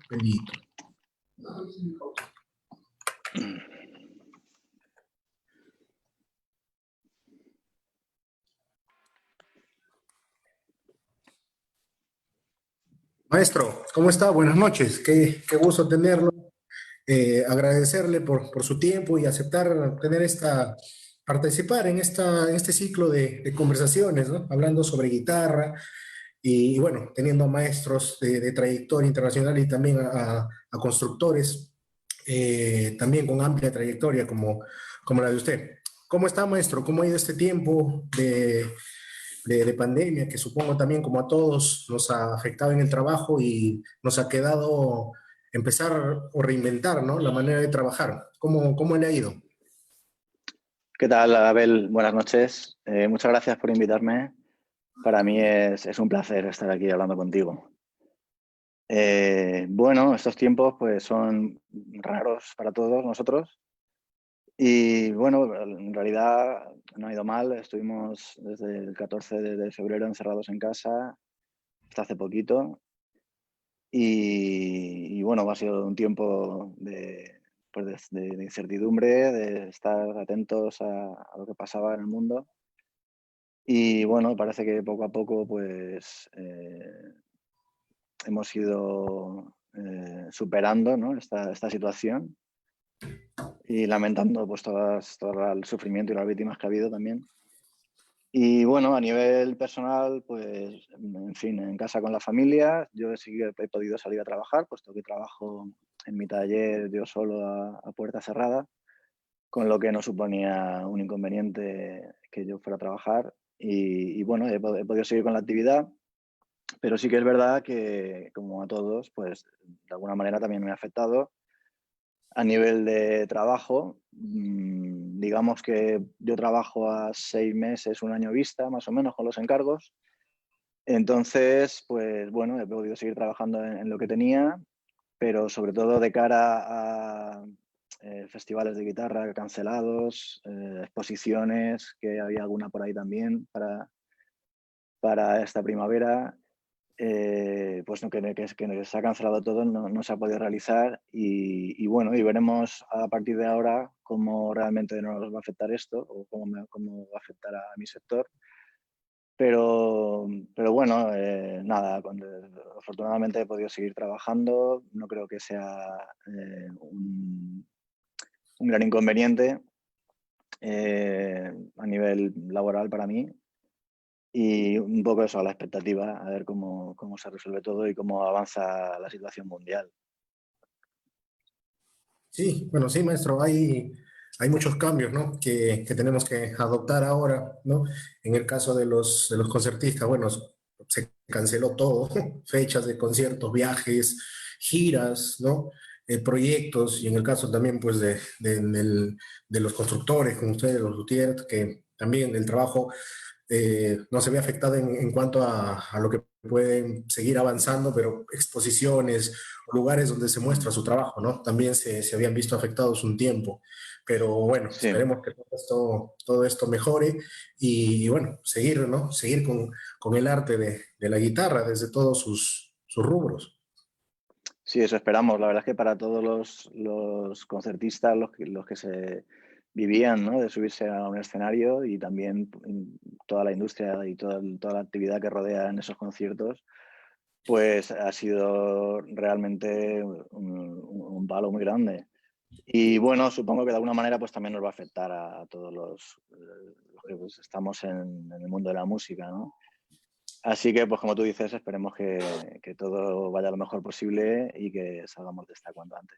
Bendito. Maestro, ¿cómo está? Buenas noches. Qué gusto tenerlo. Agradecerle por su tiempo y aceptar tener participar en este ciclo de conversaciones, ¿no? Hablando sobre guitarra y, bueno, teniendo a maestros de trayectoria internacional y también a constructores también con amplia trayectoria como la de usted. ¿Cómo está, maestro? ¿Cómo ha ido este tiempo de pandemia que supongo también como a todos nos ha afectado en el trabajo y nos ha quedado empezar o reinventar, ¿no? La manera de trabajar? ¿Cómo le ha ido? ¿Qué tal, Abel? Buenas noches. Muchas gracias por invitarme. Para mí es un placer estar aquí hablando contigo. Bueno, estos tiempos pues son raros para todos nosotros y bueno, en realidad no ha ido mal. Estuvimos desde el 14 de febrero encerrados en casa hasta hace poquito y bueno, ha sido un tiempo pues de incertidumbre, de estar atentos a lo que pasaba en el mundo. Y bueno, parece que poco a poco pues hemos ido superando, ¿no? esta situación y lamentando pues todo el sufrimiento y las víctimas que ha habido también. Y bueno, a nivel personal, pues en fin, en casa con la familia, yo he podido salir a trabajar, puesto que trabajo en mi taller yo solo a puerta cerrada, con lo que no suponía un inconveniente que yo fuera a trabajar. Y bueno, he podido seguir con la actividad. Pero sí que es verdad que, como a todos, pues de alguna manera también me ha afectado a nivel de trabajo. Digamos que yo trabajo a 6 meses, un año vista, más o menos, con los encargos. Entonces, pues bueno, he podido seguir trabajando en lo que tenía, pero sobre todo de cara a festivales de guitarra cancelados, exposiciones, que había alguna por ahí también para esta primavera. Pues no, que se ha cancelado todo, no se ha podido realizar y bueno, y veremos a partir de ahora cómo realmente nos va a afectar esto o cómo va a afectar a mi sector. Pero bueno, nada, afortunadamente he podido seguir trabajando, no creo que sea un gran inconveniente a nivel laboral para mí. Y un poco eso, a la expectativa, a ver cómo se resuelve todo y cómo avanza la situación mundial. Sí, bueno, sí, maestro, hay muchos cambios, ¿no? Que tenemos que adoptar ahora, ¿no? En el caso de los concertistas, bueno, se canceló todo, fechas de conciertos, viajes, giras, ¿no? Proyectos, y en el caso también, pues, de los constructores, como ustedes, los luthiers, que también el trabajo no se ve afectada en cuanto a lo que pueden seguir avanzando, pero exposiciones, lugares donde se muestra su trabajo, ¿no? También se habían visto afectados un tiempo. Pero bueno, Sí, esperemos que todo esto mejore y bueno, seguir, ¿no? Seguir con el arte de la guitarra desde todos sus rubros. sí, eso esperamos. La verdad es que para todos los concertistas, los que se vivían, ¿no? De subirse a un escenario y también toda la industria y toda la actividad que rodea en esos conciertos, pues ha sido realmente un palo muy grande. Y bueno, supongo que de alguna manera pues también nos va a afectar a todos los que pues, estamos en el mundo de la música, ¿no? Así que, pues como tú dices, esperemos que todo vaya lo mejor posible y que salgamos de esta cuanto antes.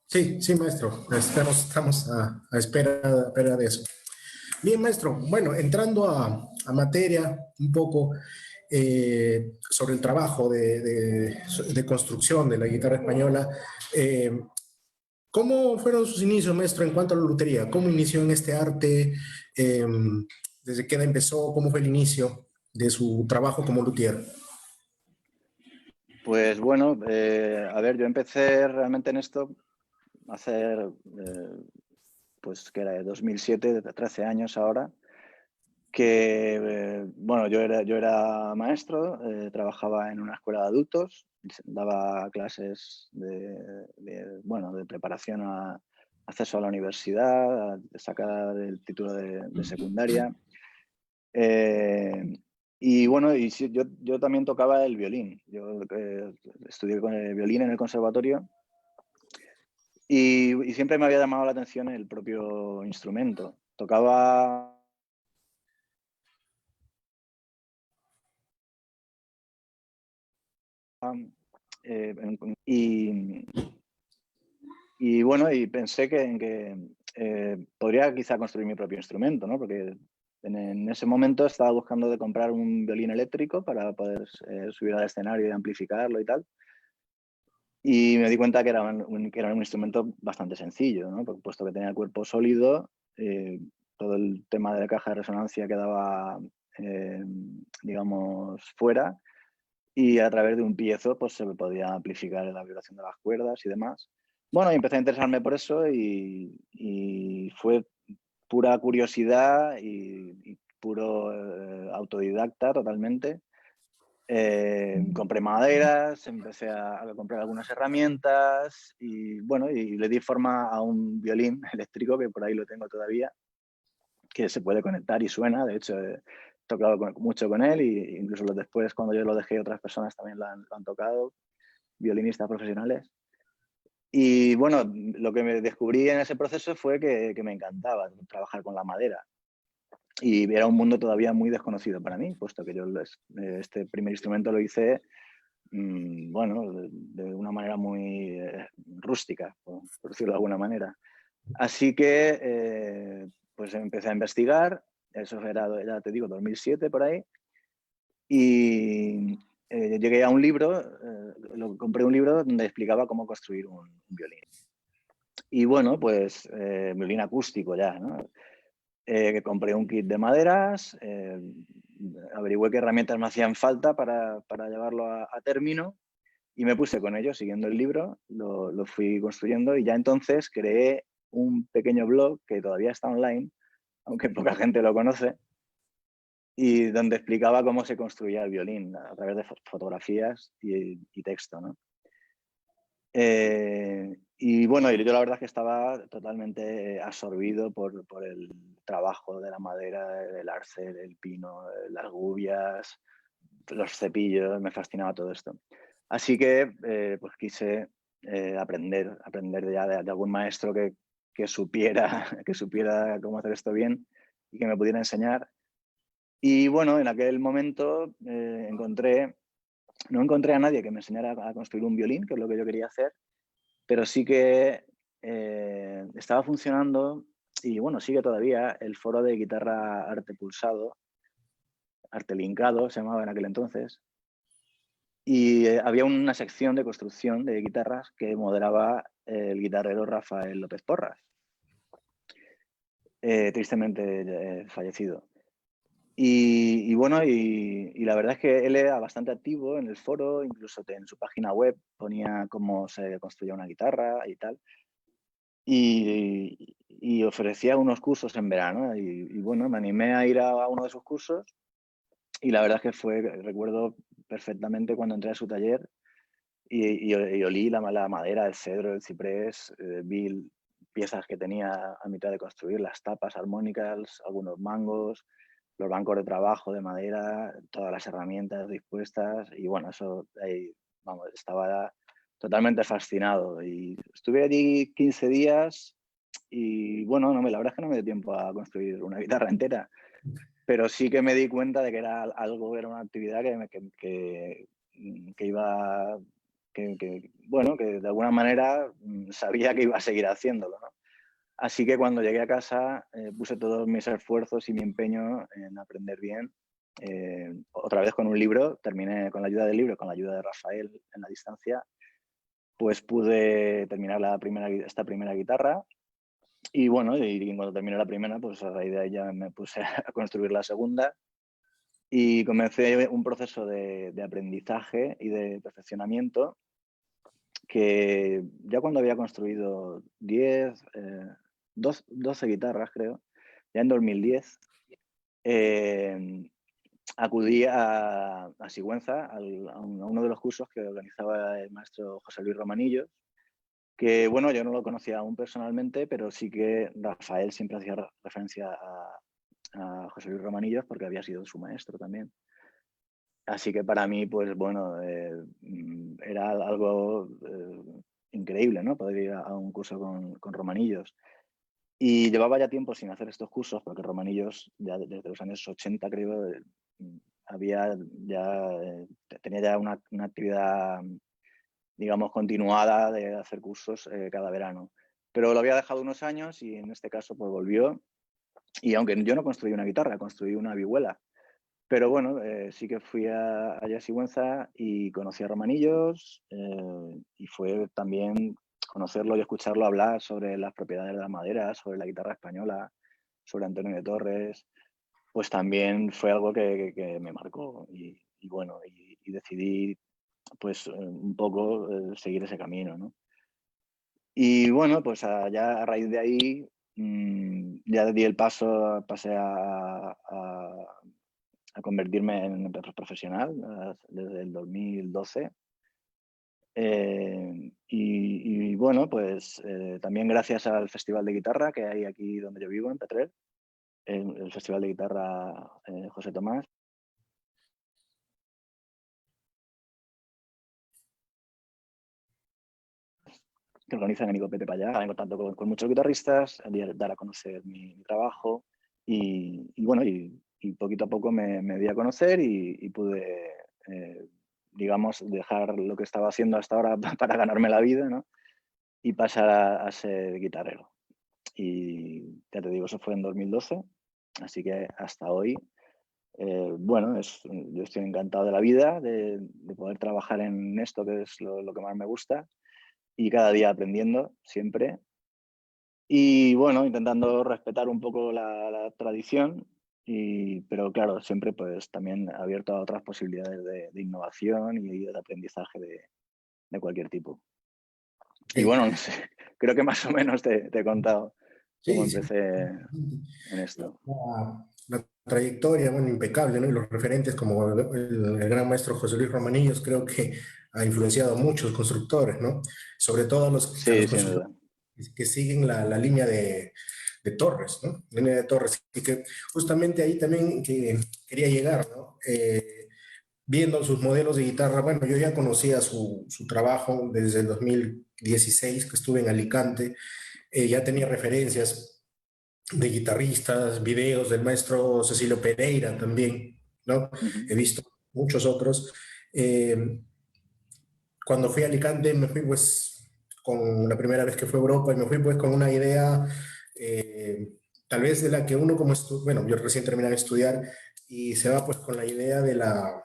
Sí, sí, maestro. Estamos a espera de eso. Bien, maestro. Bueno, entrando a materia un poco sobre el trabajo de construcción de la guitarra española, eh, ¿cómo fueron sus inicios, maestro, en cuanto a la lutería? ¿Cómo inició en este arte? Eh, ¿Desde qué edad empezó? ¿Cómo fue el inicio de su trabajo como luthier? Pues bueno, a ver, yo empecé realmente en esto hace, pues que era de 2007, de 13 años ahora. bueno, yo era maestro, trabajaba en una escuela de adultos, daba clases bueno, de preparación a acceso a la universidad, a sacar el título de secundaria. Y bueno, y sí, yo también tocaba el violín. Yo estudié con el violín en el conservatorio y siempre me había llamado la atención el propio instrumento. Tocaba y, y bueno, y pensé en que podría quizá construir mi propio instrumento, ¿no? Porque en ese momento estaba buscando de comprar un violín eléctrico para poder subir al escenario y amplificarlo y tal. Y me di cuenta que era un instrumento bastante sencillo, ¿no? Puesto que tenía el cuerpo sólido, todo el tema de la caja de resonancia quedaba, digamos, fuera, y a través de un piezo pues, se podía amplificar la vibración de las cuerdas y demás. Bueno, y empecé a interesarme por eso y fue pura curiosidad y puro autodidacta totalmente. Compré maderas, empecé a comprar algunas herramientas y bueno, y le di forma a un violín eléctrico que por ahí lo tengo todavía, que se puede conectar y suena. De hecho, he tocado mucho con él e incluso después cuando yo lo dejé otras personas también lo han tocado, violinistas profesionales. Y bueno, lo que me descubrí en ese proceso fue que me encantaba trabajar con la madera. Y era un mundo todavía muy desconocido para mí, puesto que yo este primer instrumento lo hice bueno, de una manera muy rústica, por decirlo de alguna manera. Así que pues empecé a investigar, eso era, ya te digo, 2007 por ahí, y llegué a un libro, compré un libro donde explicaba cómo construir un violín. Y bueno, pues violín acústico ya, ¿no? Que compré un kit de maderas, averigüé qué herramientas me hacían falta para llevarlo a término. Y me puse con ello, siguiendo el libro, lo fui construyendo y ya entonces creé un pequeño blog que todavía está online, aunque poca gente lo conoce, y donde explicaba cómo se construía el violín a través de fotografías y texto, ¿no? Y bueno, yo la verdad es que estaba totalmente absorbido por el trabajo de la madera, el arce, el pino, las gubias, los cepillos, me fascinaba todo esto. Así que pues quise aprender ya de algún maestro que supiera cómo hacer esto bien y que me pudiera enseñar. Y bueno, en aquel momento no encontré a nadie que me enseñara a construir un violín, que es lo que yo quería hacer, pero sí que estaba funcionando y bueno, sigue todavía el foro de guitarra arte pulsado, arte linkado se llamaba en aquel entonces. Y había una sección de construcción de guitarras que moderaba el guitarrero Rafael López Porras, tristemente fallecido. Y bueno, y la verdad es que él era bastante activo en el foro, incluso en su página web ponía cómo se construía una guitarra y tal. Y ofrecía unos cursos en verano y bueno, me animé a ir a uno de sus cursos y la verdad es que recuerdo perfectamente cuando entré a su taller y olí la madera, el cedro, el ciprés, vi piezas que tenía a mitad de construir, las tapas armónicas, algunos mangos, los bancos de trabajo de madera, todas las herramientas dispuestas y bueno, eso ahí, vamos, estaba totalmente fascinado y estuve allí 15 días y bueno, la verdad es que no me dio tiempo a construir una guitarra entera, pero sí que me di cuenta de que era una actividad que iba, bueno, que de alguna manera sabía que iba a seguir haciéndolo, ¿no? Así que cuando llegué a casa puse todos mis esfuerzos y mi empeño en aprender bien. Otra vez con un libro, terminé con la ayuda del libro, con la ayuda de Rafael en la distancia, pues pude terminar esta primera guitarra. Y bueno, y cuando terminé la primera, pues a raíz de ahí ya me puse a construir la segunda y comencé un proceso de aprendizaje y de perfeccionamiento que ya cuando había construido 12 guitarras, creo, ya en 2010, acudí a Sigüenza, a uno de los cursos que organizaba el maestro José Luis Romanillos, que bueno, yo no lo conocía aún personalmente, pero sí que Rafael siempre hacía referencia a José Luis Romanillos porque había sido su maestro también. Así que para mí, pues bueno, era algo increíble, ¿no? Poder ir a un curso con Romanillos. Y llevaba ya tiempo sin hacer estos cursos, porque Romanillos, ya desde los años 80, creo, tenía ya una actividad, digamos, continuada de hacer cursos cada verano. Pero lo había dejado unos años y en este caso pues volvió. Y aunque yo no construí una guitarra, construí una vihuela. Pero bueno, sí que fui allá a Sigüenza y conocí a Romanillos y fue también conocerlo y escucharlo hablar sobre las propiedades de la madera, sobre la guitarra española, sobre Antonio de Torres, pues también fue algo que me marcó y bueno, y decidí pues un poco seguir ese camino, ¿no? Y bueno, pues ya a raíz de ahí ya di el paso, pasé a convertirme en profesional desde el 2012. Y bueno, pues también gracias al Festival de Guitarra que hay aquí donde yo vivo, en Petrer, el Festival de Guitarra José Tomás, que organizan en Icopete para allá, en contacto con muchos guitarristas, dar a conocer mi trabajo y bueno, y poquito a poco me di a conocer y pude, digamos, dejar lo que estaba haciendo hasta ahora para ganarme la vida, ¿no? Y pasar a ser guitarrero. Y ya te digo, eso fue en 2012, así que hasta hoy, bueno, yo estoy encantado de la vida, de poder trabajar en esto, que es lo que más me gusta, y cada día aprendiendo, siempre. Y bueno, intentando respetar un poco la tradición, pero claro, siempre pues también abierto a otras posibilidades de innovación y de aprendizaje de cualquier tipo. Y Ok. bueno, no sé, creo que más o menos te he contado cómo Sí, sí. empecé en esto. La trayectoria, bueno, impecable, ¿no? Y los referentes como el gran maestro José Luis Romanillos creo que ha influenciado a muchos constructores, ¿no? Sobre todo a Sí, los sin constructores duda. que siguen la línea de Torres, ¿no? Línea de Torres. Y que justamente ahí también que quería llegar, ¿no? Viendo sus modelos de guitarra, bueno, yo ya conocía su trabajo desde el 2016, que estuve en Alicante, ya tenía referencias de guitarristas, videos del maestro Cecilio Pereira también, ¿no? Ujú, He visto muchos otros. Eh, Cuando fui a Alicante me fui pues con la primera vez que fue a Europa y me fui pues con una idea tal vez de la que uno como bueno, yo recién terminé de estudiar y se va pues con la idea de la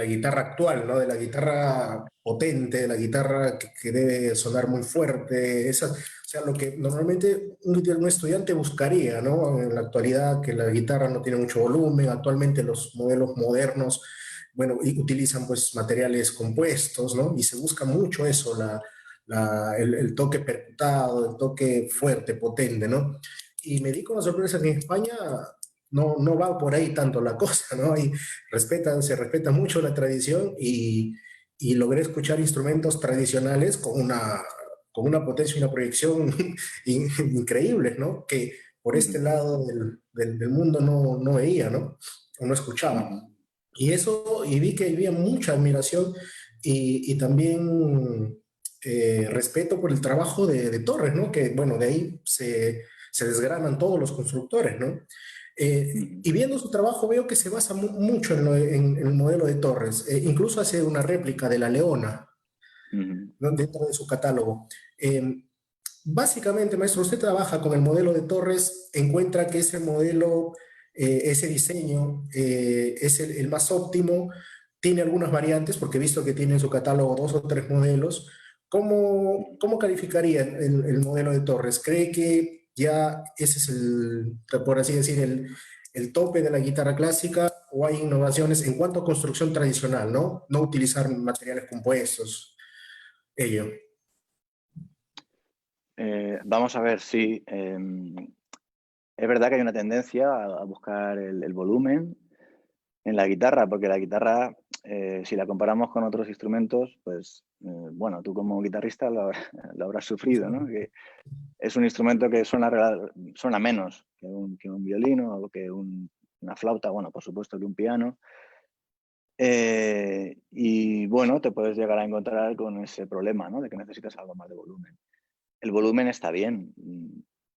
guitarra actual, ¿no? De la guitarra potente, de la guitarra que debe sonar muy fuerte, esa, o sea, lo que normalmente un estudiante buscaría, ¿no? En la actualidad, que la guitarra no tiene mucho volumen, actualmente los modelos modernos, bueno, utilizan pues materiales compuestos, ¿no? Y se busca mucho eso, el toque percutado, el toque fuerte, potente, ¿no? Y me di con la sorpresa que en España no va por ahí tanto la cosa, ¿no? Se respeta mucho la tradición y logré escuchar instrumentos tradicionales con una potencia y una proyección increíbles, ¿no? Que por este ujú, lado del mundo no veía, ¿no? O no escuchaba. ujú, Y eso, y vi que había mucha admiración y también respeto por el trabajo de Torres, ¿no? Que, bueno, de ahí se desgranan todos los constructores, ¿no? ujú, Y viendo su trabajo veo que se basa mucho en el modelo de Torres. Incluso hace una réplica de la Leona, ujú. ¿no? Dentro de su catálogo. Básicamente, maestro, usted trabaja con el modelo de Torres, encuentra que ese modelo, ese diseño es el más óptimo, tiene algunas variantes, porque he visto que tiene en su catálogo dos o tres modelos. ¿Cómo calificaría el modelo de Torres? ¿Cree que ya ese es por así decir, el tope de la guitarra clásica o hay innovaciones en cuanto a construcción tradicional, ¿no? No utilizar materiales compuestos, ello. Vamos a ver, sí. Es verdad que hay una tendencia a buscar el volumen en la guitarra, porque la guitarra, si la comparamos con otros instrumentos, pues, bueno, tú como guitarrista lo habrás sufrido, ¿no? Que es un instrumento que suena menos que un violín o que una flauta, bueno, por supuesto que un piano. Y bueno, te puedes llegar a encontrar con ese problema, ¿no? De que necesitas algo más de volumen. El volumen está bien,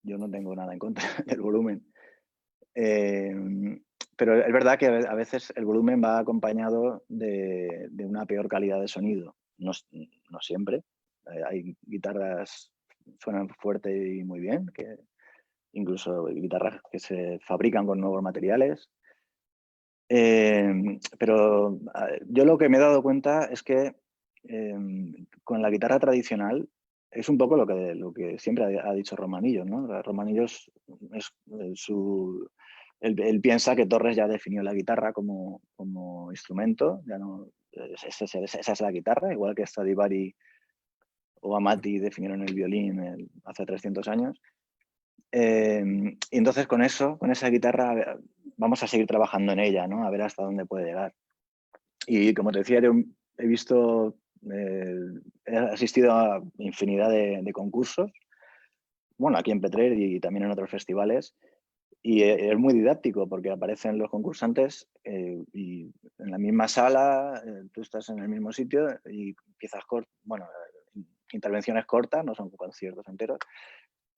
yo no tengo nada en contra del volumen. Pero es verdad que a veces el volumen va acompañado de una peor calidad de sonido. No, no siempre. Hay guitarras que suenan fuerte y muy bien, que incluso guitarras que se fabrican con nuevos materiales. Pero yo lo que me he dado cuenta es que con la guitarra tradicional es un poco lo que siempre ha dicho Romanillos, ¿no? Romanillos es él piensa que Torres ya definió la guitarra como instrumento, ya no, esa es la guitarra, igual que Stradivari o Amati definieron el violín hace 300 años. Y entonces con esa guitarra, vamos a seguir trabajando en ella, ¿no? A ver hasta dónde puede llegar. Y como te decía, yo he asistido a infinidad de concursos, bueno, aquí en Petrer y también en otros festivales, y es muy didáctico porque aparecen los concursantes y en la misma sala, tú estás en el mismo sitio y piezas cortas, bueno, intervenciones cortas, no son conciertos enteros.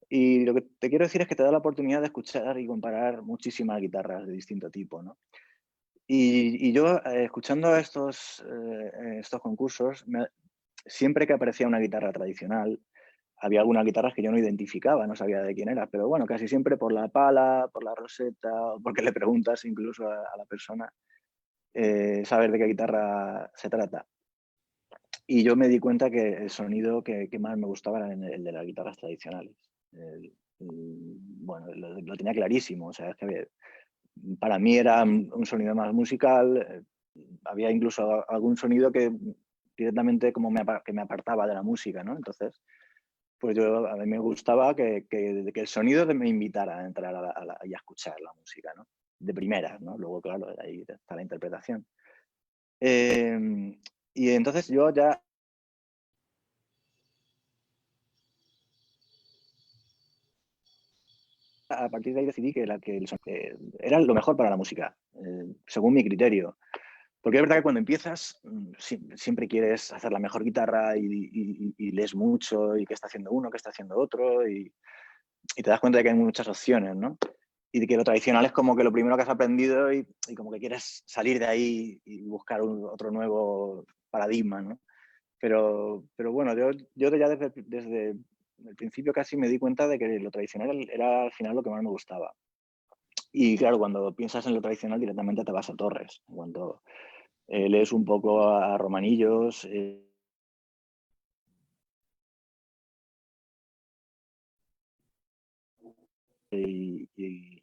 Y lo que te quiero decir es que te da la oportunidad de escuchar y comparar muchísimas guitarras de distinto tipo, ¿no? Y yo, escuchando estos concursos, siempre que aparecía una guitarra tradicional, había algunas guitarras que yo no identificaba, no sabía de quién era, pero bueno, casi siempre por la pala, por la roseta, o porque le preguntas incluso a la persona, saber de qué guitarra se trata. Y yo me di cuenta que el sonido que más me gustaba era el de las guitarras tradicionales. Bueno, lo tenía clarísimo, o sea, es que para mí era un sonido más musical, había incluso algún sonido que directamente como que me apartaba de la música, ¿no? Entonces, pues a mí me gustaba que el sonido me invitara a entrar y a escuchar la música, ¿no? De primera, ¿no? Luego, claro, ahí está la interpretación. Y entonces yo ya a partir de ahí decidí que era lo mejor para la música, según mi criterio. Porque es verdad que cuando empiezas siempre quieres hacer la mejor guitarra y lees mucho y qué está haciendo uno, qué está haciendo otro y te das cuenta de que hay muchas opciones, ¿no? Y de que lo tradicional es como que lo primero que has aprendido y como que quieres salir de ahí y buscar otro nuevo paradigma, ¿no? Pero bueno, yo ya desde el principio casi me di cuenta de que lo tradicional era al final lo que más me gustaba. Y claro, cuando piensas en lo tradicional directamente te vas a Torres. Cuando lees un poco a Romanillos, y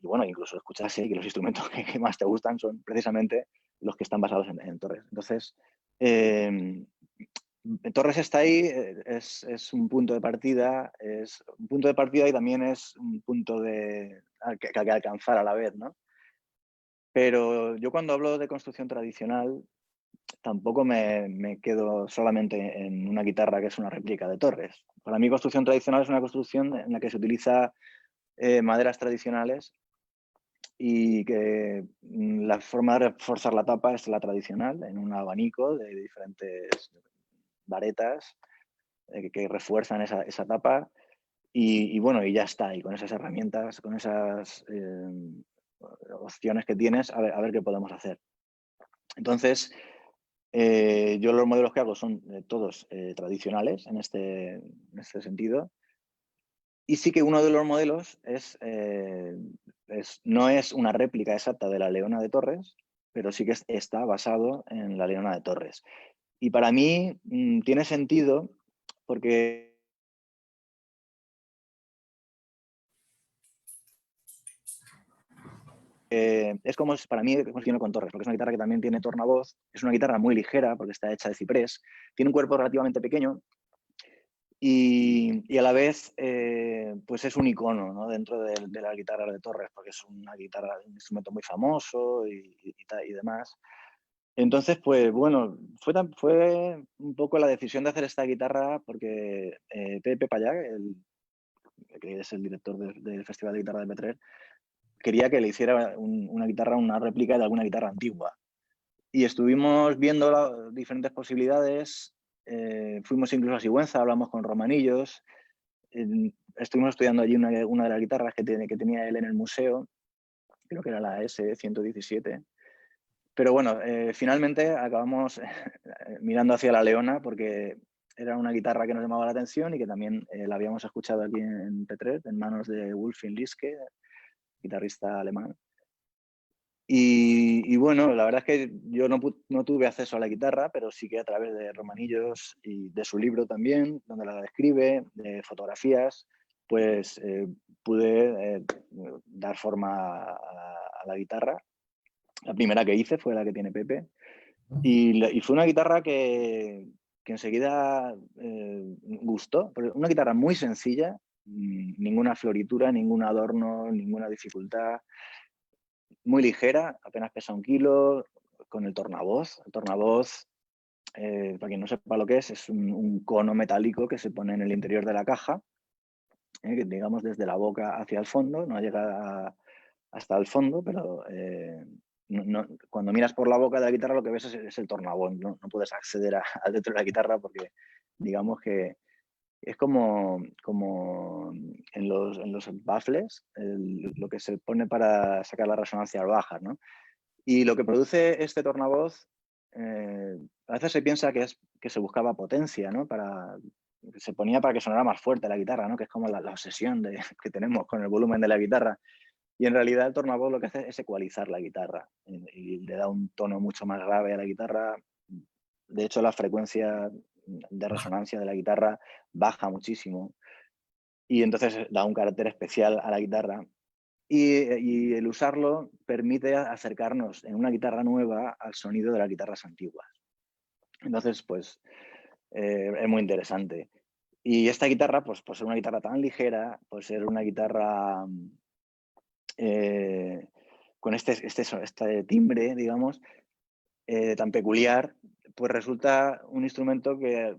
bueno, incluso escuchas que los instrumentos que más te gustan son precisamente los que están basados en Torres. Entonces, Torres está ahí, es un punto de partida, y también es un punto que hay que alcanzar a la vez, ¿no? Pero yo cuando hablo de construcción tradicional, tampoco me quedo solamente en una guitarra que es una réplica de Torres. Para mí construcción tradicional es una construcción en la que se utiliza maderas tradicionales y que la forma de reforzar la tapa es la tradicional, en un abanico de diferentes varetas que refuerzan esa tapa y bueno, y ya está. Y con esas herramientas, con esas opciones que tienes, a ver qué podemos hacer. Entonces, yo los modelos que hago son todos tradicionales en este sentido. Y sí que uno de los modelos no es una réplica exacta de la Leona de Torres, pero sí que está basado en la Leona de Torres. Y para mí tiene sentido porque es como para mí funciona con Torres, porque es una guitarra que también tiene tornavoz, es una guitarra muy ligera porque está hecha de ciprés, tiene un cuerpo relativamente pequeño y a la vez pues es un icono, ¿no? Dentro de la guitarra de Torres, porque es una guitarra, un instrumento muy famoso y demás. Entonces, pues bueno, fue un poco la decisión de hacer esta guitarra porque Pepe Payá, que es el director del Festival de Guitarra de Petrer, quería que le hiciera una guitarra, una réplica de alguna guitarra antigua. Y estuvimos viendo diferentes posibilidades, fuimos incluso a Sigüenza, hablamos con Romanillos, estuvimos estudiando allí una de las guitarras que tenía él en el museo, creo que era la S117. Pero bueno, finalmente acabamos mirando hacia la Leona porque era una guitarra que nos llamaba la atención y que también la habíamos escuchado aquí en Petrer, en manos de Wolfgang Liske, guitarrista alemán. Y bueno, la verdad es que yo no tuve acceso a la guitarra, pero sí que a través de Romanillos y de su libro también, donde la describe, de fotografías, pues pude dar forma a la guitarra. La primera que hice fue la que tiene Pepe. Y fue una guitarra que enseguida gustó. Una guitarra muy sencilla, ninguna floritura, ningún adorno, ninguna dificultad. Muy ligera, apenas pesa 1 kilo, con el tornavoz. El tornavoz, para quien no sepa lo que es un cono metálico que se pone en el interior de la caja, digamos desde la boca hacia el fondo, no llega hasta el fondo, pero cuando miras por la boca de la guitarra lo que ves es el tornavoz, no puedes acceder al dentro de la guitarra porque digamos que es como en los baffles, lo que se pone para sacar las resonancias bajas, ¿no? Y lo que produce este tornavoz, a veces se piensa que se buscaba potencia, ¿no? Se ponía para que sonara más fuerte la guitarra, ¿no? Que es como la obsesión que tenemos con el volumen de la guitarra. Y en realidad el tornavoz lo que hace es ecualizar la guitarra y le da un tono mucho más grave a la guitarra. De hecho, la frecuencia de resonancia de la guitarra baja muchísimo y entonces da un carácter especial a la guitarra. Y el usarlo permite acercarnos en una guitarra nueva al sonido de las guitarras antiguas. Entonces, pues, es muy interesante. Y esta guitarra, pues, por ser una guitarra tan ligera, por ser una guitarra con este timbre, digamos, tan peculiar, pues resulta un instrumento que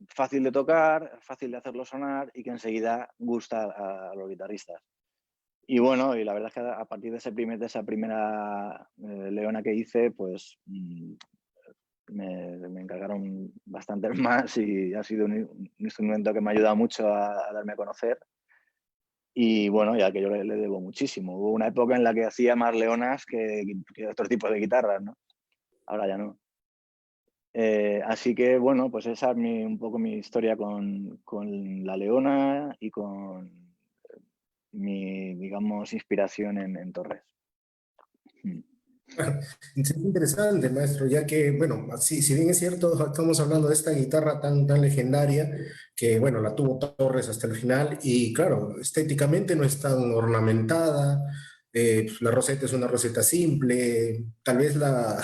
fácil de tocar, fácil de hacerlo sonar y que enseguida gusta a los guitarristas. Y bueno, y la verdad es que a partir de esa primera leona que hice, pues me encargaron bastantes más y ha sido un instrumento que me ha ayudado mucho a darme a conocer. Y bueno, ya que yo le debo muchísimo. Hubo una época en la que hacía más leonas que otro tipo de guitarras, ¿no? Ahora ya no. Así que bueno, pues esa es un poco mi historia con la leona y con mi, digamos, inspiración en Torres. Es interesante, maestro, ya que, bueno, así, si bien es cierto, estamos hablando de esta guitarra tan legendaria, que, bueno, la tuvo Torres hasta el final, y claro, estéticamente no es tan ornamentada, pues, la roseta es una roseta simple, tal vez la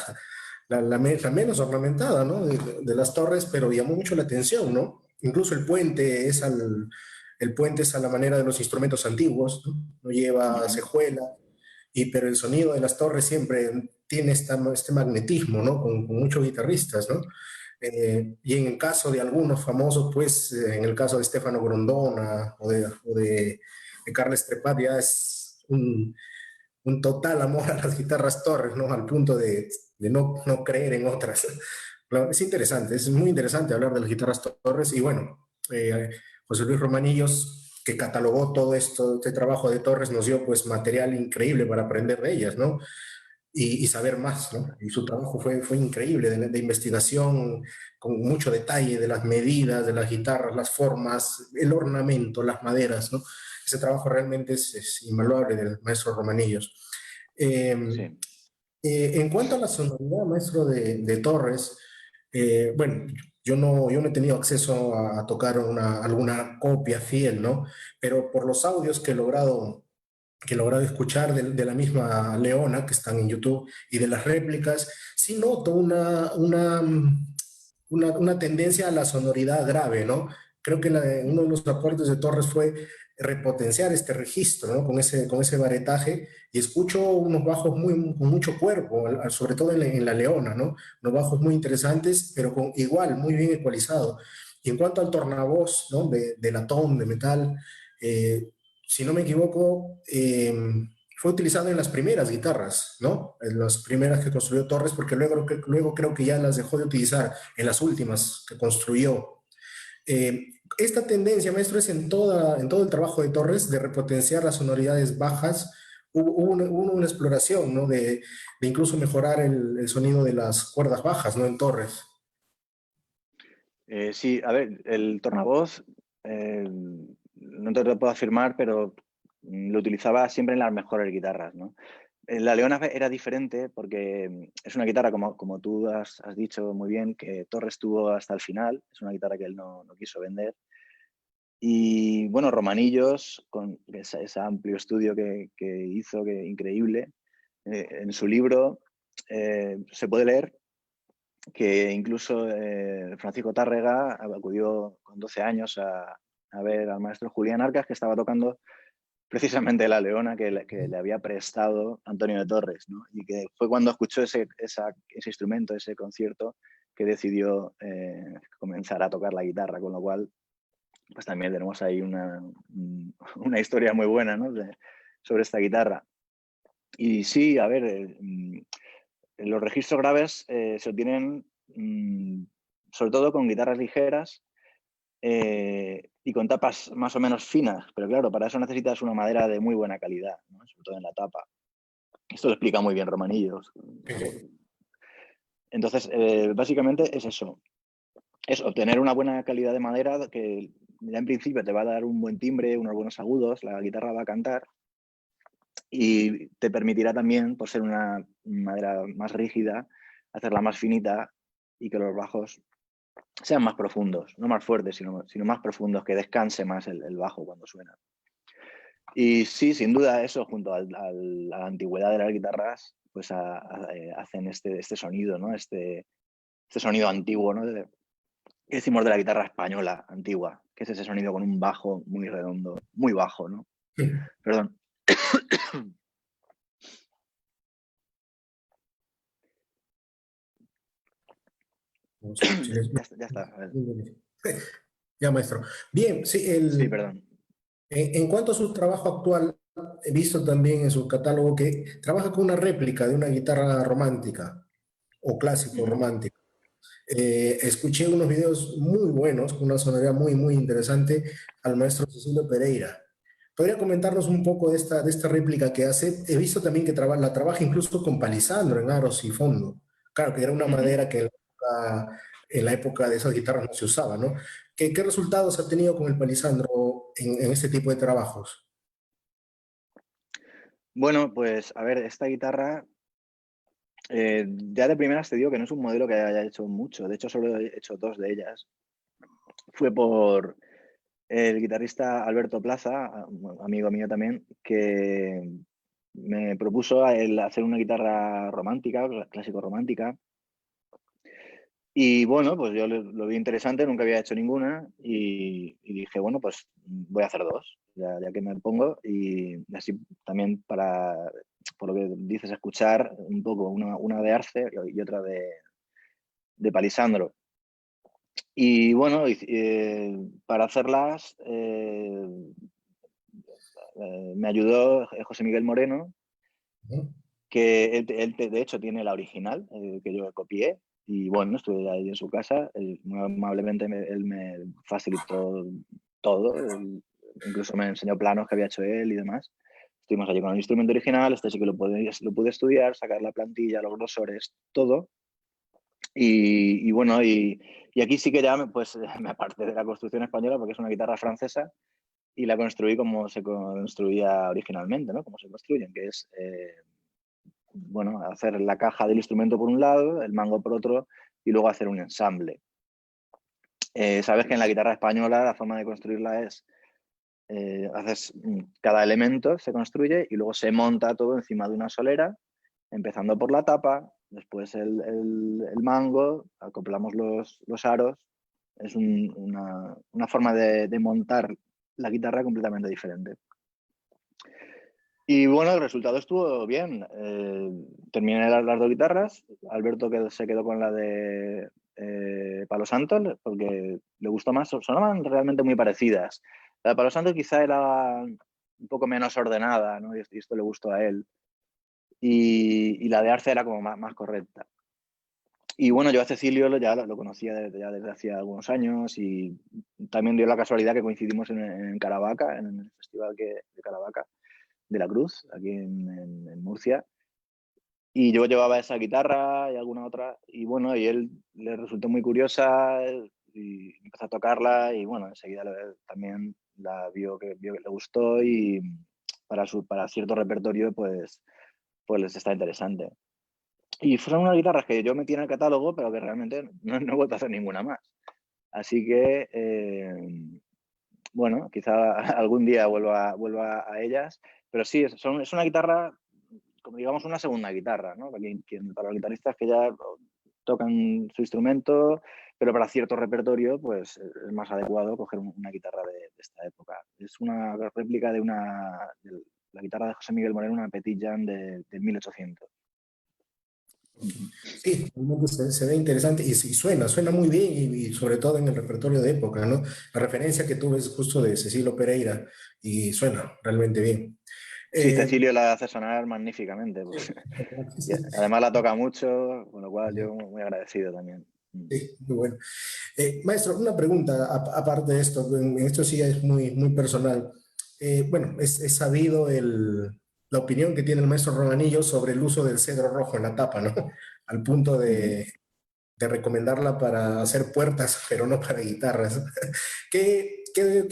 menos ornamentada, ¿no? De las torres, pero llamó mucho la atención, ¿no? Incluso el puente es a la manera de los instrumentos antiguos, ¿no? No lleva cejuela, pero el sonido de las torres siempre tiene este magnetismo, ¿no? Con muchos guitarristas, ¿no? Y en el caso de algunos famosos, pues en el caso de Stefano Grondona de Carles Trepat, ya es un total amor a las guitarras Torres, ¿no? Al punto de no creer en otras. Es interesante, es muy interesante hablar de las guitarras Torres y bueno, José Luis Romanillos, que catalogó todo este trabajo de Torres, nos dio pues material increíble para aprender de ellas, ¿no? Y saber más, ¿no? Y su trabajo fue increíble, de investigación, con mucho detalle de las medidas, de las guitarras, las formas, el ornamento, las maderas, ¿no? Ese trabajo realmente es invaluable del maestro Romanillos. Eh, Sí. en cuanto a la sonoridad, maestro de Torres, bueno, yo no he tenido acceso a tocar alguna copia fiel, ¿no? Pero por los audios que he logrado escuchar de la misma Leona, que están en YouTube, y de las réplicas, sí noto una tendencia a la sonoridad grave, ¿no? creo que uno de los aportes de Torres fue repotenciar este registro, ¿no? Con ese baretaje, y escucho unos bajos con mucho cuerpo, sobre todo en la leona, ¿no? Unos bajos muy interesantes, pero con igual, muy bien ecualizado. Y en cuanto al tornavoz, ¿no? De latón, de metal, eh, si no me equivoco, fue utilizado en las primeras guitarras, ¿no? En las primeras que construyó Torres, porque luego creo que ya las dejó de utilizar en las últimas que construyó. Esta tendencia, maestro, es en todo el trabajo de Torres de repotenciar las sonoridades bajas. Hubo una exploración, ¿no? De incluso mejorar el sonido de las cuerdas bajas, ¿no? En Torres. Sí, a ver, el tornavoz, no te lo puedo afirmar, pero lo utilizaba siempre en las mejores guitarras, ¿no? La Leona era diferente porque es una guitarra, como tú has dicho muy bien, que Torres tuvo hasta el final. Es una guitarra que él no quiso vender. Y bueno, Romanillos, con ese amplio estudio que hizo, que increíble, en su libro se puede leer que incluso Francisco Tárrega acudió con 12 años a ver al maestro Julián Arcas, que estaba tocando precisamente la Leona que le había prestado Antonio de Torres, ¿no? Y que fue cuando escuchó ese instrumento, ese concierto, que decidió comenzar a tocar la guitarra, con lo cual pues también tenemos ahí una historia muy buena, ¿no? Sobre esta guitarra. Y sí, a ver, los registros graves se obtienen sobre todo con guitarras ligeras y con tapas más o menos finas, pero claro, para eso necesitas una madera de muy buena calidad, ¿no? Sobre todo en la tapa. Esto lo explica muy bien Romanillos. Entonces, básicamente es eso. Es obtener una buena calidad de madera que ya en principio te va a dar un buen timbre, unos buenos agudos, la guitarra va a cantar y te permitirá también, por ser una madera más rígida, hacerla más finita y que los bajos sean más profundos, no más fuertes, sino más profundos, que descanse más el bajo cuando suena. Y sí, sin duda eso, junto a la antigüedad de las guitarras, pues hacen este sonido, ¿no? Este sonido antiguo, ¿no? ¿Qué decimos de la guitarra española antigua? Que es ese sonido con un bajo muy redondo, muy bajo, ¿no? Perdón. Ya está. A ver. Ya, maestro. Bien, sí, Sí, perdón. en cuanto a su trabajo actual, he visto también en su catálogo que trabaja con una réplica de una guitarra romántica o clásico Ujú. romántico. Escuché unos videos muy buenos, con una sonoridad muy interesante al maestro Cecilio Pereira. ¿Podría comentarnos un poco de esta réplica que hace? He visto también que la trabaja incluso con palisandro en aros y fondo. Claro, que era una Ujú. madera que en la época de esas guitarras no se usaba, ¿no? ¿Qué resultados ha tenido con el palisandro en este tipo de trabajos? Bueno, pues a ver, esta guitarra, ya de primeras te digo que no es un modelo que haya hecho mucho. De hecho, solo he hecho 2 de ellas. Fue por el guitarrista Alberto Plaza, amigo mío también, que me propuso a él hacer una guitarra romántica, clásico romántica. Y bueno, pues yo lo vi interesante, nunca había hecho ninguna y dije, bueno, pues voy a hacer 2, ya que me pongo, y así también por lo que dices, escuchar un poco una de arce y otra de palisandro. Y bueno, para hacerlas me ayudó José Miguel Moreno, ¿No? que él de hecho tiene la original, que yo copié, y bueno, estuve ahí en su casa, él, muy amablemente él me facilitó todo, incluso me enseñó planos que había hecho él y demás. Estuvimos allí con el instrumento original, este sí que lo pude estudiar, sacar la plantilla, los grosores, todo. Y bueno, y aquí sí que ya pues me aparté de la construcción española porque es una guitarra francesa y la construí como se construía originalmente, ¿no? Como se construyen, que es bueno, hacer la caja del instrumento por un lado, el mango por otro y luego hacer un ensamble. Sabes que en la guitarra española la forma de construirla es, haces cada elemento se construye y luego se monta todo encima de una solera, empezando por la tapa, después el mango, acoplamos los aros es una forma de montar la guitarra completamente diferente. Y bueno, el resultado estuvo bien. Terminé las dos guitarras. Alberto se quedó con la de Palo Santo porque le gustó más. Sonaban realmente muy parecidas. La de Palo Santo quizá era un poco menos ordenada, ¿no? Y esto le gustó a él. Y la de Arce era como más correcta. Y bueno, yo a Cecilio ya lo conocía desde hacía algunos años y también dio la casualidad que coincidimos en Caravaca, en el festival de Caravaca de la Cruz, aquí en Murcia. Y yo llevaba esa guitarra y alguna otra y bueno, y él le resultó muy curiosa y empezó a tocarla y bueno, enseguida también vio que le gustó y para cierto repertorio pues les está interesante. Y fueron unas guitarras que yo metí en el catálogo, pero que realmente no he vuelto a hacer ninguna más. Así que, bueno, quizá algún día vuelva a ellas. Pero sí, es una guitarra, como digamos, una segunda guitarra, ¿no? Para los guitarristas que ya tocan su instrumento, pero para cierto repertorio, pues es más adecuado coger una guitarra de esta época. Es una réplica de la guitarra de José Miguel Moreno, una Petit Jean de 1800. Sí, realmente se ve interesante y suena muy bien y sobre todo en el repertorio de época, ¿no? La referencia que tuve es justo de Cecilio Pereira y suena realmente bien. Sí, Eh, Cecilio la hace sonar magníficamente. Pues. Y además la toca mucho, con lo cual yo muy agradecido también. sí, muy bueno. Maestro, una pregunta aparte de esto, esto sí es muy personal. Bueno, es sabido la opinión que tiene el maestro Romanillo sobre el uso del cedro rojo en la tapa, ¿no? Al punto Ujú. de recomendarla para hacer puertas, pero no para guitarras. ¿Qué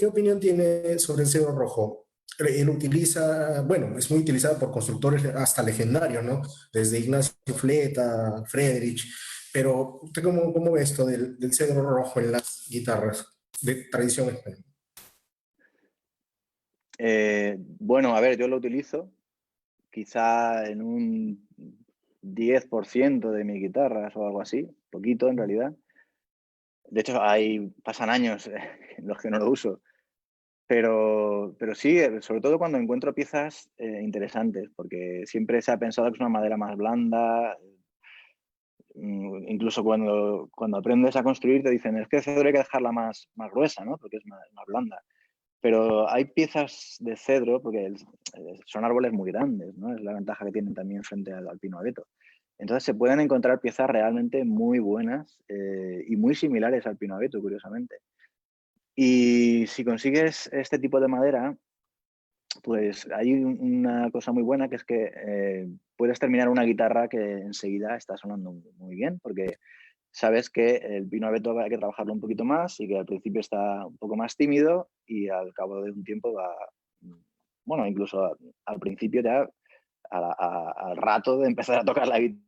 opinión tiene sobre el cedro rojo? Él utiliza, bueno, es muy utilizado por constructores hasta legendarios, ¿no? Desde Ignacio Fleta, Friedrich, pero ¿usted cómo ve esto del cedro rojo en las guitarras de tradición española? Bueno, a ver, yo lo utilizo quizá en un 10% de mis guitarras o algo así, poquito en realidad. De hecho, pasan años en los que no lo uso. Pero sí, sobre todo cuando encuentro piezas interesantes, porque siempre se ha pensado que es una madera más blanda. Incluso cuando aprendes a construir te dicen, es que el cedro hay que dejarla más gruesa, ¿no? Porque es más blanda. Pero hay piezas de cedro, porque son árboles muy grandes, ¿no? Es la ventaja que tienen también frente al pino abeto. Entonces se pueden encontrar piezas realmente muy buenas y muy similares al pino abeto, curiosamente. Y si consigues este tipo de madera, pues hay una cosa muy buena que es que puedes terminar una guitarra que enseguida está sonando muy bien, porque sabes que el pino abeto hay que trabajarlo un poquito más y que al principio está un poco más tímido y al cabo de un tiempo bueno, incluso al principio ya, al rato de empezar a tocar la guitarra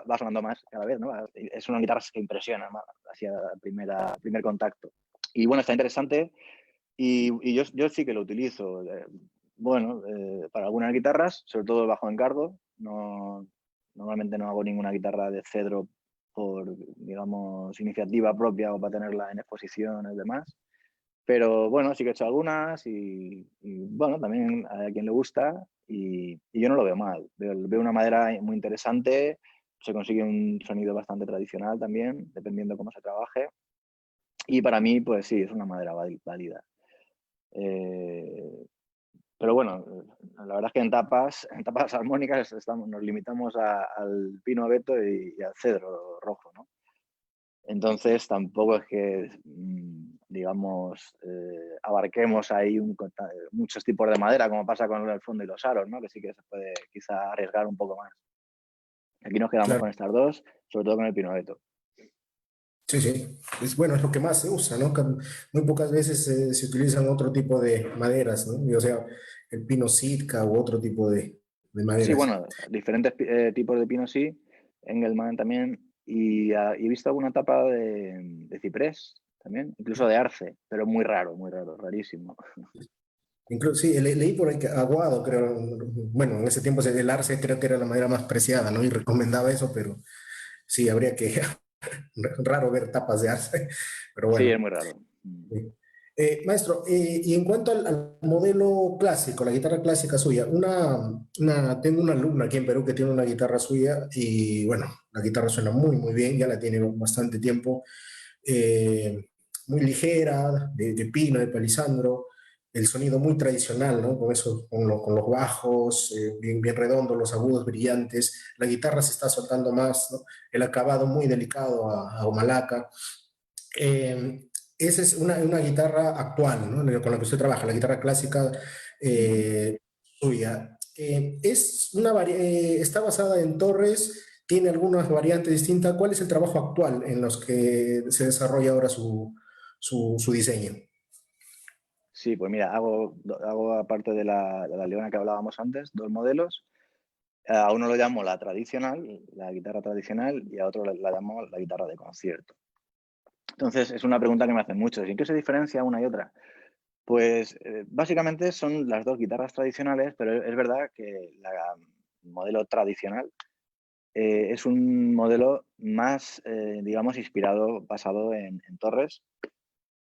va sonando más cada vez, ¿no? Es una guitarra que impresiona más hacia el primer contacto. Y bueno, está interesante y yo sí que lo utilizo. Bueno, para algunas guitarras, sobre todo bajo encargo. Normalmente no hago ninguna guitarra de cedro por, digamos, iniciativa propia o para tenerla en exposiciones y demás. Pero bueno, sí que he hecho algunas y bueno, también a quien le gusta y yo no lo veo mal. Veo una madera muy interesante, se consigue un sonido bastante tradicional también, dependiendo cómo se trabaje. Y para mí, pues sí, es una madera válida. Eh, pero bueno, la verdad es que en tapas armónicas nos limitamos al pino abeto y al cedro rojo, ¿no? Entonces tampoco es que, digamos, abarquemos ahí muchos tipos de madera, como pasa con el fondo y los aros, ¿no? Que sí que se puede quizá arriesgar un poco más. Aquí nos quedamos Claro, con estas dos, sobre todo con el pino abeto. sí, sí. Es lo que más se usa, ¿no? Muy pocas veces se utilizan otro tipo de maderas, ¿no? Y, o sea, el pino sitka u otro tipo de Sí, maderas. bueno, diferentes tipos de pino sí, Engelmann también, y he visto alguna tapa de ciprés también, incluso de arce, pero muy raro, rarísimo. Incluso, sí, leí por ahí que Aguado, creo, bueno, en ese tiempo el arce creo que era la madera más preciada, ¿no? Y recomendaba eso, pero sí, habría que, raro ver tapas de arce, pero Sí, bueno. es muy raro. Sí. Maestro, y en cuanto al modelo clásico, la guitarra clásica suya, tengo una alumna aquí en Perú que tiene una guitarra suya y bueno, la guitarra suena muy, muy bien, ya la tiene bastante tiempo, eh, muy ligera, de pino, de palisandro, el sonido muy tradicional, ¿no? Con eso, con los bajos, bien, bien redondos, los agudos brillantes, la guitarra se está soltando más, ¿no? El acabado muy delicado a Humalaca. Eh, Esa es una guitarra actual, ¿no? Con la que usted trabaja, la guitarra clásica Ujú. suya. Está basada en Torres, tiene algunas variantes distintas. ¿Cuál es el trabajo actual en los que se desarrolla ahora su diseño? Sí, pues mira, hago aparte de la Leona que hablábamos antes, dos modelos. A uno lo llamo la tradicional, la guitarra tradicional, y a otro la llamo la guitarra de concierto. Entonces, es una pregunta que me hacen muchos. ¿Y en qué se diferencia una y otra? Pues básicamente son las dos guitarras tradicionales, pero es verdad que el modelo tradicional es un modelo más, digamos, inspirado, basado en Torres.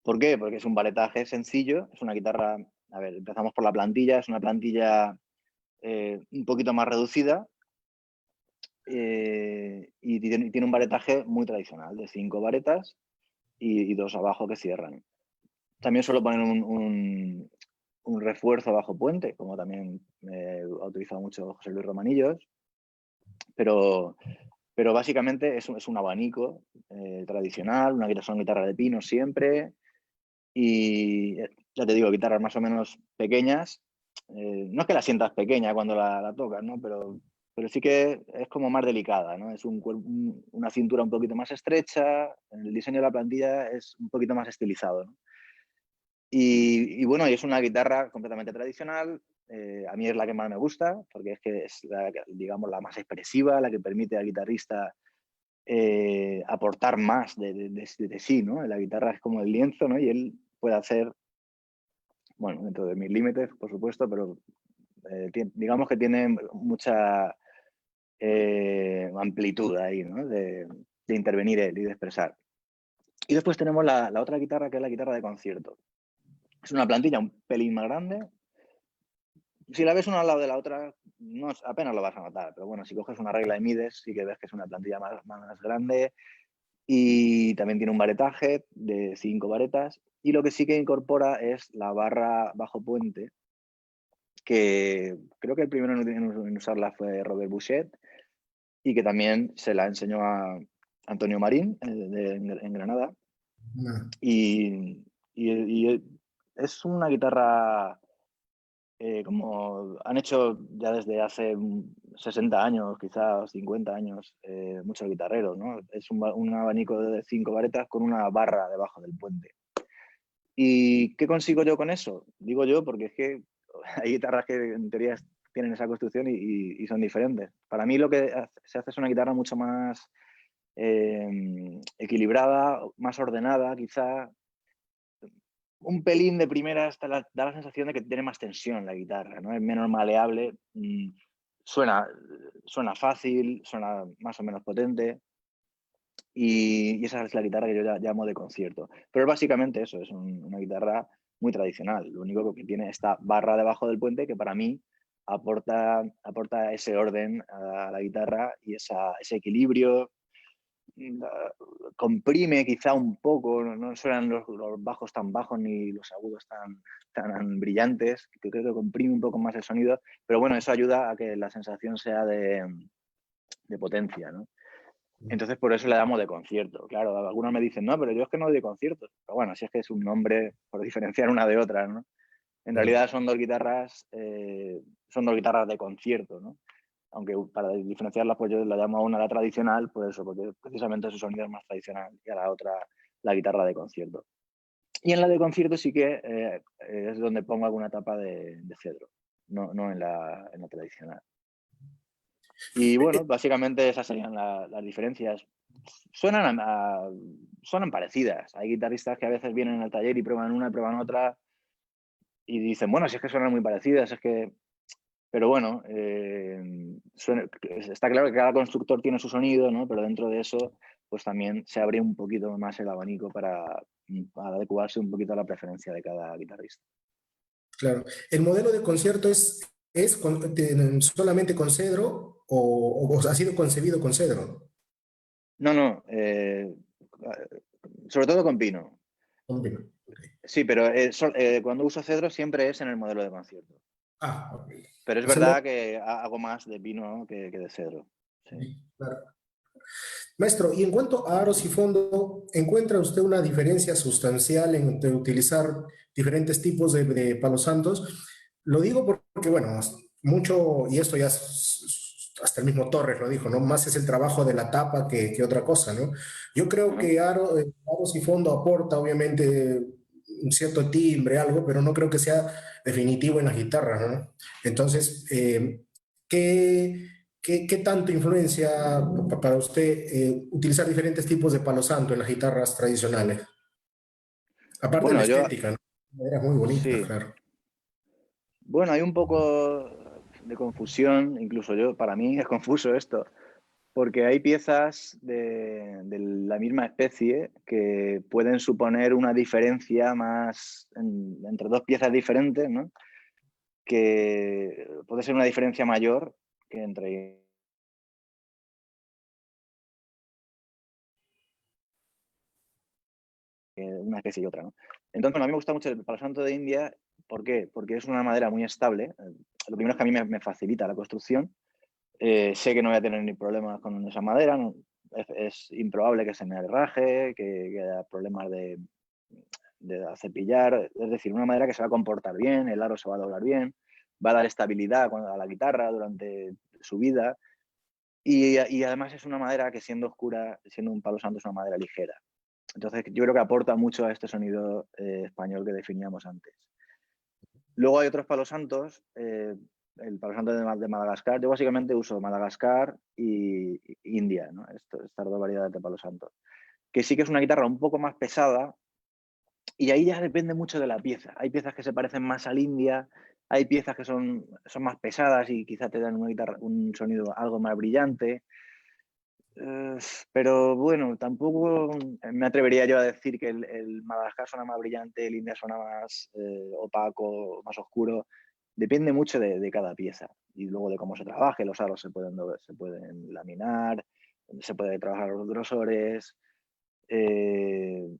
¿Por qué? Porque es un valetaje sencillo, es una guitarra, a ver, empezamos por la plantilla, es una plantilla un poquito más reducida y tiene un varetaje muy tradicional, de 5 varetas y dos abajo que cierran. También suelo poner un refuerzo bajo puente, como también ha utilizado mucho José Luis Romanillos, pero, pero básicamente es un abanico tradicional, son guitarras de pino siempre y ya te digo, guitarras más o menos pequeñas. No es que la sientas pequeña cuando la tocas, ¿no? Pero sí que es como más delicada, ¿no? Es una cintura un poquito más estrecha, el diseño de la plantilla es un poquito más estilizado, ¿no? Y bueno, y es una guitarra completamente tradicional. A mí es la que más me gusta, porque es que es digamos, la más expresiva, la que permite al guitarrista aportar más de sí, ¿no? La guitarra es como el lienzo, ¿no? Y él puede hacer, bueno, dentro de mis límites, por supuesto, pero digamos que tiene mucha amplitud ahí, ¿no? De intervenir él y de expresar. Y después tenemos la otra guitarra, que es la guitarra de concierto. Es una plantilla un pelín más grande. Si la ves una al lado de la otra, no, apenas lo vas a notar, pero bueno, si coges una regla y mides, sí que ves que es una plantilla más grande y también tiene un varetaje de 5 varetas y lo que sí que incorpora es la barra bajo puente, que creo que el primero en usarla fue Robert Bouchet y que también se la enseñó a Antonio Marín en Granada Ah, y es una guitarra como han hecho ya desde hace 60 años, quizás 50 años, muchos guitarreros, ¿no? Es un abanico de 5 varetas con una barra debajo del puente. ¿Y qué consigo yo con eso? Digo yo porque es que hay guitarras que en teoría tienen esa construcción y son diferentes. Para mí lo que se hace es una guitarra mucho más equilibrada, más ordenada, quizá, un pelín de primeras da la sensación de que tiene más tensión la guitarra, ¿no? Es menos maleable, suena, suena fácil, suena más o menos potente y esa es la guitarra que yo llamo de concierto. Pero es básicamente eso, es una guitarra muy tradicional. Lo único que tiene esta barra debajo del puente que para mí aporta ese orden a la guitarra y ese equilibrio, comprime quizá un poco, no suenan los bajos tan bajos ni los agudos tan brillantes, que creo que comprime un poco más el sonido, pero bueno, eso ayuda a que la sensación sea de potencia, ¿no? Entonces por eso le damos de concierto. Claro, algunos me dicen, no, pero yo es que no doy de conciertos. Pero bueno, si es que es un nombre por diferenciar una de otra, ¿no? En claro. realidad son dos guitarras de concierto, ¿no? Aunque para diferenciarlas, pues yo la llamo a una la tradicional, por eso, porque precisamente su sonido es más tradicional, y a la otra la guitarra de concierto. Y en la de concierto sí que es donde pongo alguna tapa de cedro, no en la tradicional. Y bueno, básicamente esas serían las diferencias. Suenan, suenan parecidas. Hay guitarristas que a veces vienen al taller y prueban una, prueban otra. y dicen, bueno, si es que suenan muy parecidas, es que... Pero bueno, está claro que cada constructor tiene su sonido, ¿no? Pero dentro de eso, pues también se abre un poquito más el abanico para adecuarse un poquito a la preferencia de cada guitarrista. Claro. ¿El modelo de concierto solamente con cedro o ha sido concebido con cedro? No, no, sobre todo con pino. Con pino. Ok. Sí, pero cuando uso cedro siempre es en el modelo de concierto. Ah, ok. Pero es Entonces, no, verdad que hago más de pino que de cedro. Sí. claro. Maestro, y en cuanto a aros y fondo, ¿encuentra usted una diferencia sustancial entre utilizar diferentes tipos de palos santos? Lo digo porque, bueno, mucho, y esto ya hasta el mismo Torres lo dijo, ¿no? Más es el trabajo de la tapa que otra cosa, ¿no? Yo creo Ajá. que aros y fondo aporta, obviamente, un cierto timbre, algo, pero no creo que sea definitivo en la guitarra, ¿no? Entonces, ¿qué, qué tanto influencia para usted utilizar diferentes tipos de palo santo en las guitarras tradicionales? Aparte de la Bueno, yo estética, ¿no? Era muy bonita, sí. claro. Bueno, hay un poco de confusión, incluso yo, para mí es confuso esto, porque hay piezas de la misma especie que pueden suponer una diferencia más entre dos piezas diferentes, ¿no? Que puede ser una diferencia mayor que entre una especie y otra, ¿no? Entonces, bueno, a mí me gusta mucho el palo santo de India. ¿Por qué? Porque es una madera muy estable. Lo primero es que a mí me facilita la construcción. Sé que no voy a tener ni problemas con esa madera. No, es improbable que se me raje, que haya problemas de cepillar. Es decir, una madera que se va a comportar bien, el aro se va a doblar bien, va a dar estabilidad a la guitarra durante su vida. Y además es una madera que, siendo oscura, siendo un palo santo, es una madera ligera. Entonces yo creo que aporta mucho a este sonido español que definíamos antes. Luego hay otros palos santos, el palo santo de Madagascar. Yo básicamente uso Madagascar y India, ¿no? Estas dos variedades de palo santo. Que sí que es una guitarra un poco más pesada, y ahí ya depende mucho de la pieza. Hay piezas que se parecen más al India, hay piezas que son más pesadas y quizá te dan una guitarra, un sonido algo más brillante. Pero bueno, tampoco me atrevería yo a decir que el Madagascar suena más brillante, el India suena más opaco, más oscuro. Depende mucho de cada pieza y luego de cómo se trabaje. Los aros se pueden laminar, se puede trabajar los grosores. Eh,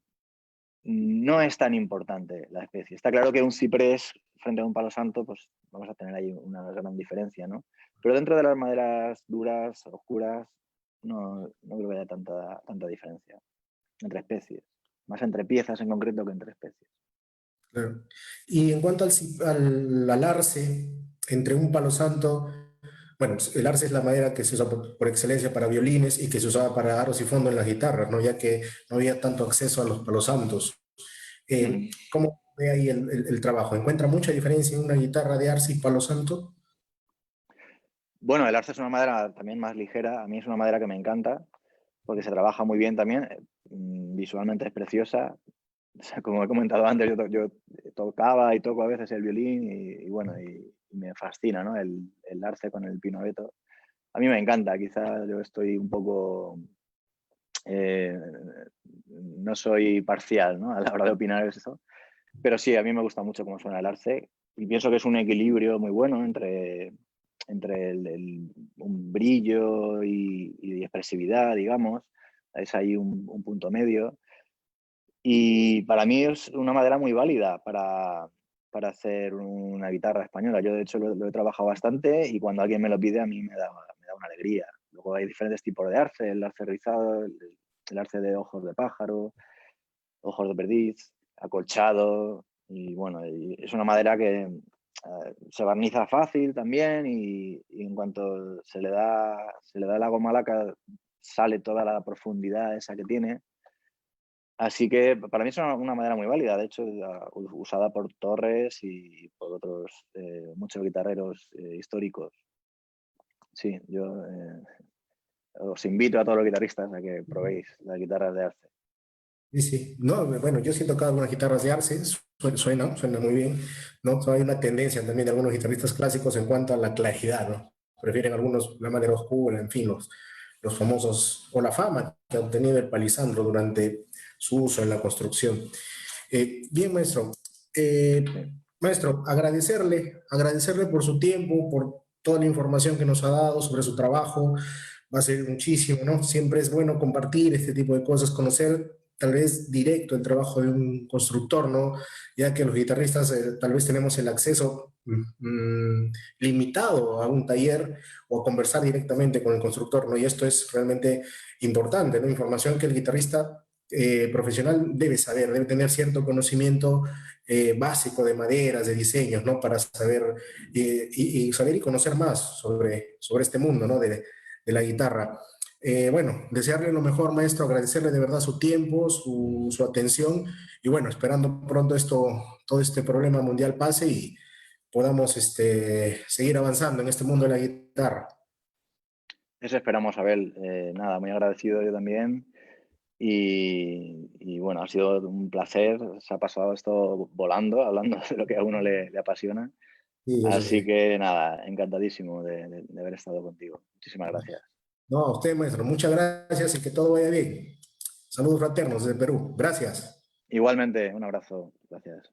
no es tan importante la especie. Está claro que un ciprés frente a un palo santo, pues vamos a tener ahí una gran diferencia, ¿no? Pero dentro de las maderas duras, oscuras, no creo que haya tanta diferencia entre especies. Más entre piezas en concreto que entre especies. Claro. Y en cuanto al arce, entre un palo santo, bueno, el arce es la madera que se usa por excelencia para violines y que se usaba para aros y fondo en las guitarras, ¿no? Ya que no había tanto acceso a los palos santos. Mm. ¿Cómo ve ahí el trabajo? ¿Encuentra mucha diferencia en una guitarra de arce y palo santo? Bueno, el arce es una madera también más ligera. A mí es una madera que me encanta porque se trabaja muy bien también. Visualmente es preciosa. O sea, como he comentado antes, yo tocaba y toco a veces el violín y bueno, y me fascina, ¿no? El arce con el pino abeto. A mí me encanta, quizás yo estoy un poco... eh, no soy parcial, ¿no? A la hora de opinar eso, pero sí, a mí me gusta mucho cómo suena el arce y pienso que es un equilibrio muy bueno entre un brillo y expresividad, digamos. Es ahí un punto medio. Y para mí es una madera muy válida para hacer una guitarra española. Yo, de hecho, lo he trabajado bastante y cuando alguien me lo pide, a mí me da una alegría. Luego hay diferentes tipos de arce, el arce rizado, el arce de ojos de pájaro, ojos de perdiz, acolchado. Y bueno, y es una madera que se barniza fácil también y en cuanto se le da la goma laca, sale toda la profundidad esa que tiene. Así que para mí es una madera muy válida, de hecho, usada por Torres y por otros muchos guitarreros históricos. Sí, yo os invito a todos los guitarristas a que probéis las guitarras de arce. Sí, sí. No, bueno, yo sí he tocado algunas guitarras de arce, suena muy bien, ¿no? Hay una tendencia también de algunos guitarristas clásicos en cuanto a la claridad, ¿no? Prefieren algunos la manera oscura, en fin, los famosos, o la fama que ha obtenido el palisandro durante su uso en la construcción. Bien, maestro. Sí. Maestro, agradecerle por su tiempo, por toda la información que nos ha dado sobre su trabajo. Va a ser muchísimo, ¿no? Siempre es bueno compartir este tipo de cosas, conocer tal vez directo el trabajo de un constructor, ¿no? Ya que los guitarristas tal vez tenemos el acceso limitado a un taller o a conversar directamente con el constructor, ¿no? Y esto es realmente importante, ¿no? Información que el guitarrista profesional debe saber, debe tener cierto conocimiento básico de maderas, de diseños, ¿no? Para saber y saber y conocer más sobre este mundo, ¿no? De la guitarra. Bueno, desearle lo mejor, maestro, agradecerle de verdad su tiempo, su atención y bueno, esperando pronto todo este problema mundial pase y podamos seguir avanzando en este mundo de la guitarra. Eso esperamos, Abel. Nada, muy agradecido yo también. Y bueno, ha sido un placer. Se ha pasado esto volando, hablando de lo que a uno le apasiona. Sí, eso Así sí. que nada, encantadísimo de haber estado contigo. Muchísimas gracias. No, a usted, maestro, muchas gracias y que todo vaya bien. Saludos fraternos desde Perú. Gracias. Igualmente, un abrazo. Gracias.